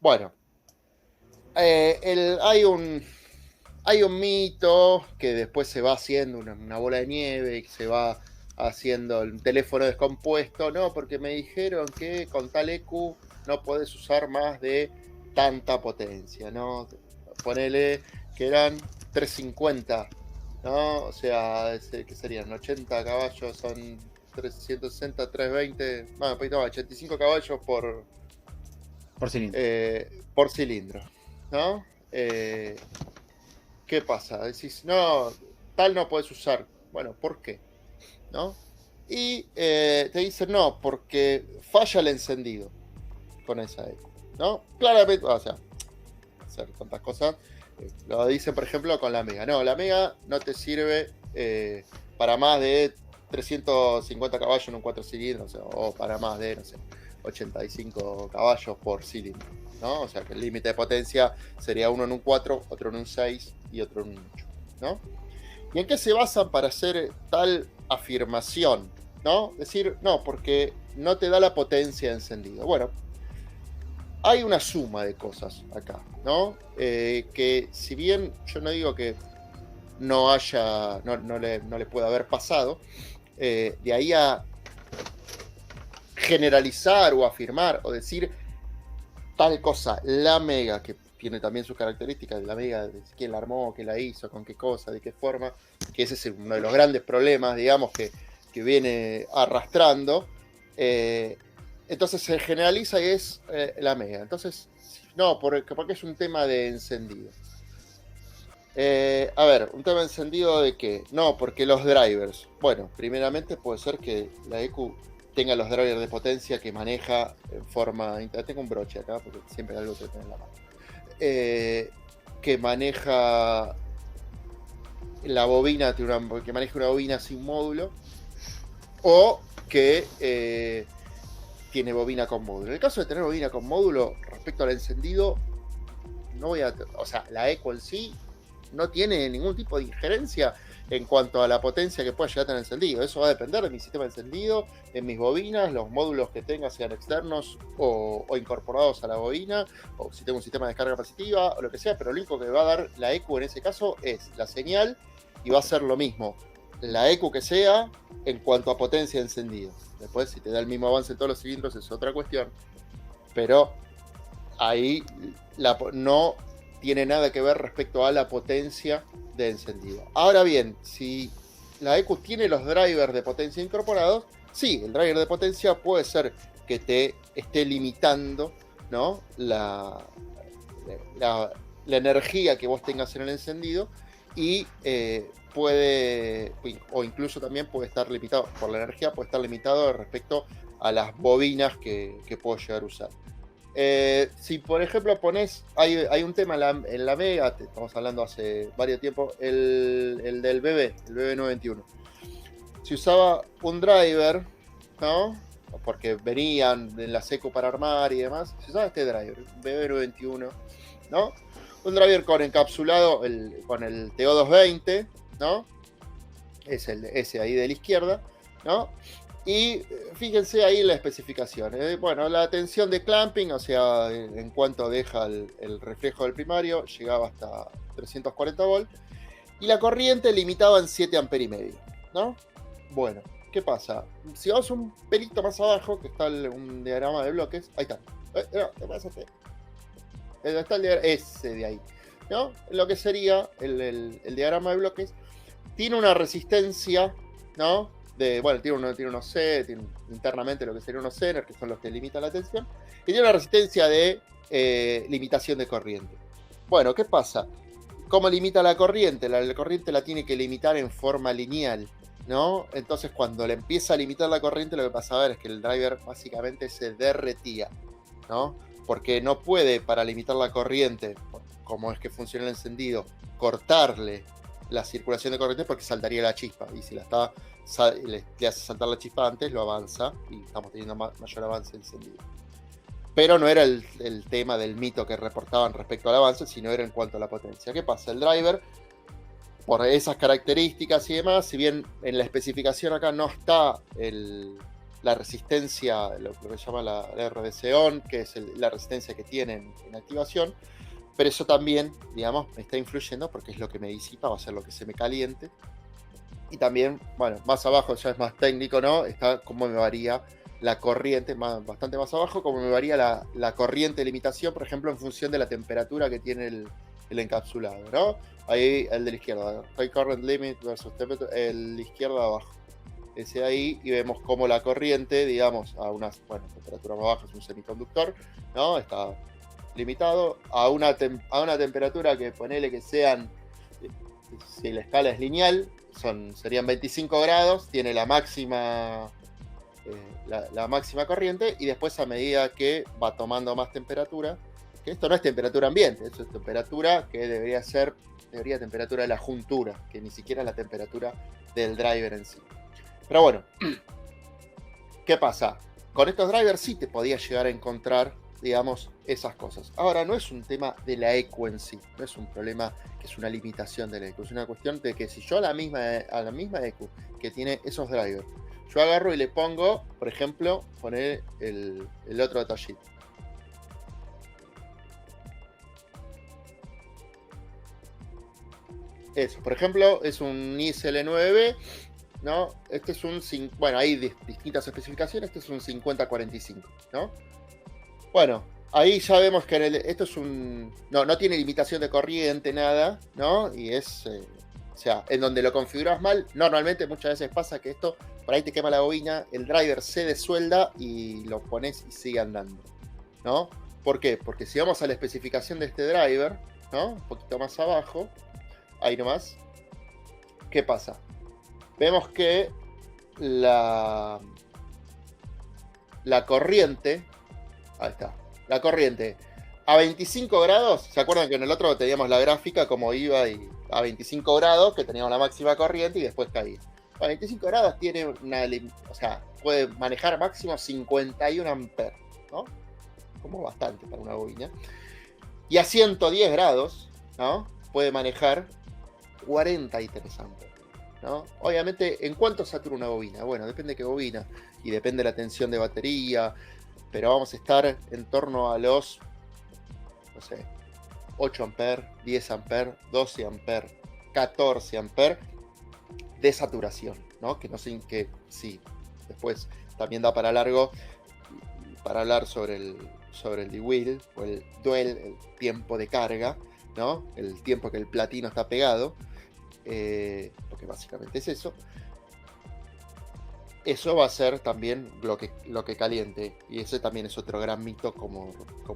Bueno, hay un mito que después se va haciendo una bola de nieve y se va haciendo el teléfono descompuesto, no, porque me dijeron que con tal EQ no podés usar más de tanta potencia, ¿no? Ponele que eran 350, ¿no? O sea, que serían 80 caballos, son 360, 320, bueno, un poquito más, 85 caballos Por cilindro. por cilindro, ¿no? ¿Qué pasa? Decís, no, tal no puedes usar. Bueno, ¿por qué? ¿No? Y te dicen, no, porque falla el encendido con esa eco, ¿no? Claramente, o sea, hacer tantas cosas. Lo dicen, por ejemplo, con la Mega. No, la Mega no te sirve para más de 350 caballos en un 4 cilindros, o para más de, no sé, 85 caballos por cilindro, ¿no? O sea que el límite de potencia sería uno en un 4, otro en un 6 y otro en un 8, ¿no? ¿Y en qué se basan para hacer tal afirmación? ¿No? Decir, no, porque no te da la potencia de encendido. Bueno, hay una suma de cosas acá, ¿no? Que si bien yo no digo que no le pueda haber pasado, de ahí a generalizar o afirmar o decir tal cosa, la Mega, que tiene también sus características, la Mega, de quién la armó, qué la hizo, con qué cosa, de qué forma, que ese es uno de los grandes problemas, digamos, que viene arrastrando. Entonces se generaliza y es la Mega. Entonces, no, porque es un tema de encendido. A ver, un tema de encendido de qué? No, porque los drivers. Bueno, primeramente puede ser que la EQ tenga los drivers de potencia que maneja en forma. Tengo un broche acá porque siempre hay algo que tengo en la mano. Que maneja la bobina, que maneja una bobina sin módulo, o que tiene bobina con módulo. En el caso de tener bobina con módulo, respecto al encendido, no voy a. O sea, la EQ en sí no tiene ningún tipo de injerencia en cuanto a la potencia que pueda llegar a tener encendido. Eso va a depender de mi sistema de encendido, de mis bobinas, los módulos que tenga, sean externos o incorporados a la bobina, o si tengo un sistema de descarga capacitiva, o lo que sea, pero lo único que va a dar la EQ en ese caso es la señal y va a ser lo mismo. La EQ que sea en cuanto a potencia de encendido. Después, si te da el mismo avance en todos los cilindros, es otra cuestión. Pero ahí no tiene nada que ver respecto a la potencia de encendido. Ahora bien, si la EQ tiene los drivers de potencia incorporados, sí, el driver de potencia puede ser que te esté limitando, ¿no? la energía que vos tengas en el encendido y puede, o incluso también puede estar limitado, por la energía puede estar limitado respecto a las bobinas que puedo llegar a usar. Si por ejemplo pones, hay un tema en la Mega, estamos hablando hace varios tiempo, el del BB, el BB921. Se usaba un driver, ¿no? Porque venían en la seco para armar y demás. Se usaba este driver, BB921, ¿no? Un driver con encapsulado, con el TO220, ¿no? Es ese ahí de la izquierda, ¿no? Y fíjense ahí la especificación. Bueno, la tensión de clamping, o sea, en cuanto deja el reflejo del primario, llegaba hasta 340 volts. Y la corriente limitaba en 7 amperes y medio, ¿no? Bueno, ¿qué pasa? Si vamos un pelito más abajo, que está un diagrama de bloques, ahí está. No, ¿qué pasa? Está el diagrama, ese de ahí, ¿no? Lo que sería el diagrama de bloques, tiene una resistencia, ¿no? Bueno, tiene unos C, tiene internamente lo que serían unos Zener, que son los que limitan la tensión, y tiene una resistencia de limitación de corriente. Bueno, ¿qué pasa? ¿Cómo limita la corriente? La corriente la tiene que limitar en forma lineal, ¿no? Entonces, cuando le empieza a limitar la corriente, lo que pasa a ver es que el driver básicamente se derretía, ¿no? Porque no puede, para limitar la corriente, como es que funciona el encendido, cortarle la circulación de corriente porque saltaría la chispa. Y si le hace saltar la chispa antes, lo avanza y estamos teniendo mayor avance encendido. Pero no era el tema del mito que reportaban respecto al avance, sino era en cuanto a la potencia. ¿Qué pasa? El driver, por esas características y demás, si bien en la especificación acá no está la resistencia, lo que se llama la RDC-ON, que es la resistencia que tiene en activación, pero eso también, digamos, me está influyendo porque es lo que me disipa, va a ser lo que se me caliente. Y también, bueno, más abajo ya es más técnico, ¿no? Está cómo me varía la corriente, bastante más abajo, cómo me varía la corriente de limitación, por ejemplo, en función de la temperatura que tiene el encapsulado, ¿no? Ahí el de la izquierda, high current limit versus el izquierdo abajo. Ese ahí, y vemos cómo la corriente, digamos, a una temperatura más baja es un semiconductor, ¿no? Está limitado a una temperatura que ponele que sean, si la escala es lineal, serían 25 grados, tiene la máxima la máxima corriente, y después a medida que va tomando más temperatura, que esto no es temperatura ambiente, esto es temperatura que debería temperatura de la juntura, que ni siquiera es la temperatura del driver en sí. Pero bueno, ¿qué pasa? Con estos drivers sí te podías llegar a encontrar, digamos, esas cosas. Ahora, no es un tema de la ECU en sí, no es un problema que es una limitación de la ECU, es una cuestión de que si yo a la misma ECU que tiene esos drivers, yo agarro y le pongo, por ejemplo, poner el otro detallito. Eso, por ejemplo, es un ISL9B, ¿no? Este es un, bueno, hay distintas especificaciones, este es un 5045, ¿no? Bueno, ahí ya vemos que esto es no tiene limitación de corriente, nada, ¿no? Y es, o sea, en donde lo configuras mal, normalmente muchas veces pasa que esto, por ahí te quema la bobina, el driver se desuelda y lo pones y sigue andando, ¿no? ¿Por qué? Porque si vamos a la especificación de este driver, ¿no? Un poquito más abajo, ahí nomás, ¿qué pasa? Vemos que la corriente, ahí está, la corriente a 25 grados, ¿se acuerdan que en el otro teníamos la gráfica como iba y a 25 grados, que teníamos la máxima corriente y después caía? A 25 grados tiene o sea, puede manejar máximo 51 amperes, ¿no? Como bastante para una bobina. Y a 110 grados, ¿no? Puede manejar 43 amperes, ¿no? Obviamente, ¿en cuánto satura una bobina? Bueno, depende de qué bobina y depende de la tensión de batería, pero vamos a estar en torno a los, no sé, 8 amperes, 10 amperes, 12 amperes, 14 amperes de saturación, ¿no? Que no sé que sí, después también da para largo para hablar sobre el D-Wheel o el Dwell, el tiempo de carga, ¿no? El tiempo que el platino está pegado, porque básicamente es eso. Eso va a ser también lo que caliente, y ese también es otro gran mito como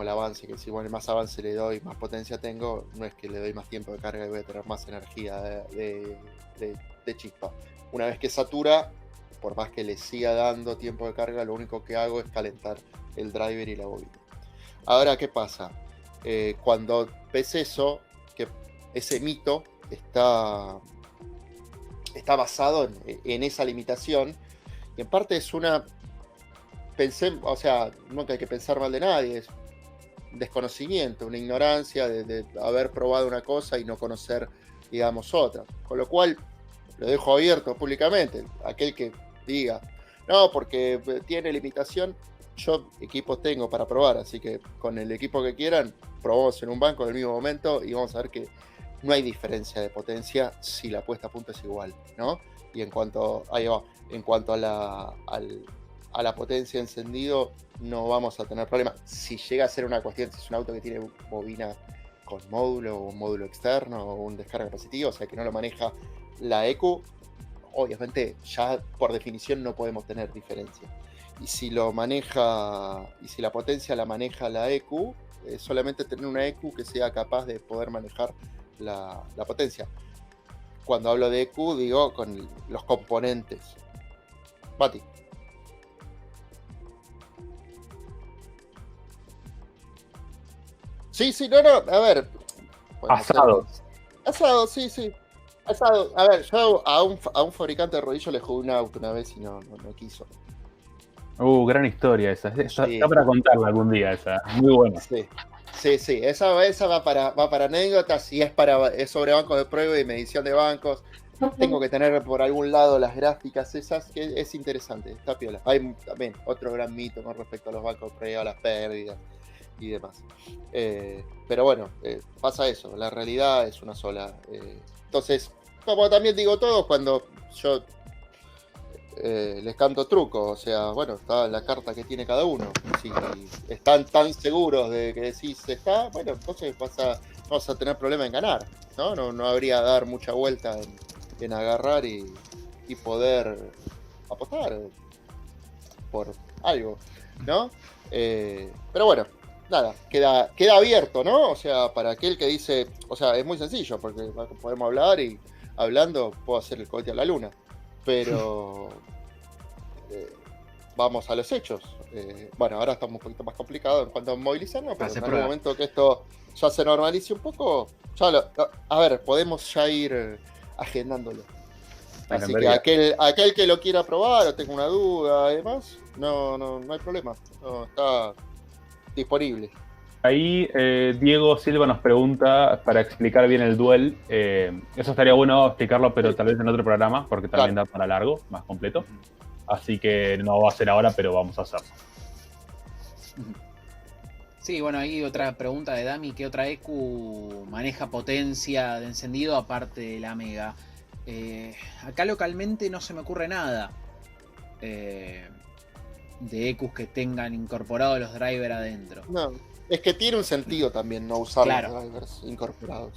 el avance, que si bueno, más avance le doy, más potencia tengo, no es que le doy más tiempo de carga y voy a tener más energía de chispa. Una vez que satura, por más que le siga dando tiempo de carga, lo único que hago es calentar el driver y la bobina. Ahora, ¿qué pasa? Cuando ves eso, que ese mito está basado en esa limitación, y en parte es o sea, nunca hay que pensar mal de nadie, es desconocimiento, una ignorancia de haber probado una cosa y no conocer, digamos, otra. Con lo cual, lo dejo abierto públicamente. Aquel que diga, no, porque tiene limitación, yo equipos tengo para probar, así que con el equipo que quieran, probamos en un banco en el mismo momento y vamos a ver que no hay diferencia de potencia si la puesta a punto es igual, ¿no? Y en cuanto a la potencia encendido, no vamos a tener problema. Si llega a ser una cuestión, si es un auto que tiene bobina con módulo o un módulo externo o un descarga capacitiva, o sea que no lo maneja la ECU, obviamente ya por definición no podemos tener diferencia. Y si la potencia la maneja la ECU, solamente tener una ECU que sea capaz de poder manejar la potencia. Cuando hablo de ECU digo con los componentes. Bati. Sí, no, a ver. Asado. Asado, sí. Asado. A ver, yo a un fabricante de rodillos le jugué un auto una vez y no quiso. Gran historia esa. Está para contarla algún día esa. Muy buena. Sí. Esa va para anécdotas y es sobre bancos de prueba y medición de bancos. tengo que tener por algún lado las gráficas esas, que es interesante, está piola. Hay también otro gran mito con respecto a los bancos pre, a las pérdidas y demás. Pero bueno, pasa eso, la realidad es una sola. Entonces, como también digo todo, cuando yo les canto truco, o sea, bueno, está la carta que tiene cada uno. Si están tan seguros de que decís está, bueno, entonces vas a tener problema en ganar, ¿no? No habría dar mucha vuelta en agarrar y poder apostar por algo, ¿no? Pero bueno, nada, queda abierto, ¿no? O sea, para aquel que dice, o sea, es muy sencillo, porque podemos hablar y hablando puedo hacer el cohete a la luna, pero vamos a los hechos. Bueno, ahora estamos un poquito más complicados en cuanto a movilizarnos, pero en algún momento que esto ya se normalice un poco, a ver, podemos ya ir agendándolo. Así que aquel que lo quiera probar o tenga una duda y demás, no hay problema. Está disponible. Ahí Diego Silva nos pregunta para explicar bien el duel. Eso estaría bueno explicarlo, pero tal vez en otro programa, porque también da para largo, más completo. Así que no va a ser ahora, pero vamos a hacerlo. Sí, bueno, ahí otra pregunta de Dami. ¿Qué otra EQ maneja potencia de encendido aparte de la Mega? Acá localmente no se me ocurre nada de EQs que tengan incorporados los drivers adentro. No, es que tiene un sentido también no usar los drivers incorporados.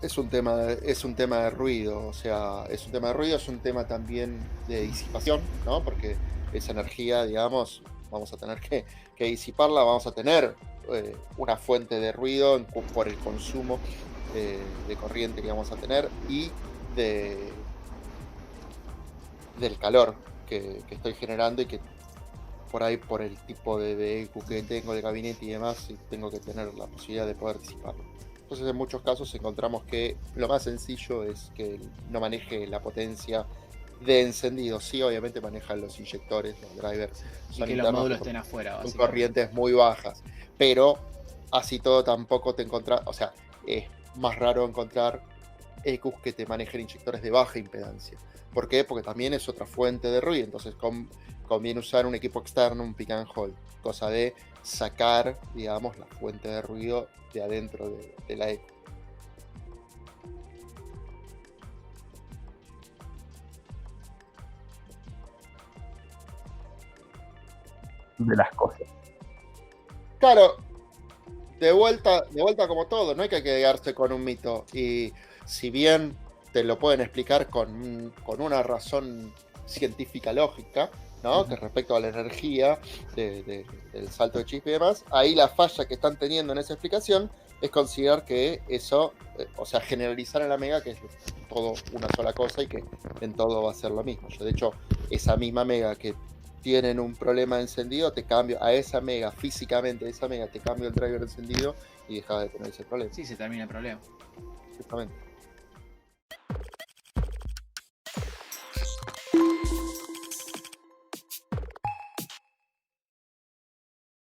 Es un tema de ruido, o sea, es un tema de ruido, es un tema también de disipación, ¿no? Porque esa energía, digamos, vamos a tener que disiparla, vamos a tener una fuente de ruido por el consumo de corriente que vamos a tener y del calor que estoy generando y que por ahí, por el tipo de EQ que tengo de gabinete y demás, tengo que tener la posibilidad de poder disiparlo. Entonces en muchos casos encontramos que lo más sencillo es que no maneje la potencia de encendido. Sí, obviamente manejan los inyectores, los drivers. Y que los módulos estén afuera. Con corrientes muy bajas. Pero así todo tampoco te encontrás, o sea, es más raro encontrar EQs que te manejen inyectores de baja impedancia. ¿Por qué? Porque también es otra fuente de ruido. Entonces conviene usar un equipo externo, un pick and hold. Cosa de sacar, digamos, la fuente de ruido de adentro de la EQ. De las cosas. Claro, de vuelta como todo, no hay que quedarse con un mito. Y si bien te lo pueden explicar con una razón científica lógica, ¿no? Que respecto a la energía del salto de chispa y demás, ahí la falla que están teniendo en esa explicación es considerar que eso, o sea, generalizar en la Mega que es todo una sola cosa y que en todo va a ser lo mismo. Yo, de hecho, esa misma Mega que tienen un problema de encendido, te cambio a esa Mega, físicamente esa Mega, te cambio el driver encendido y dejas de tener ese problema. Sí, se termina el problema. Justamente.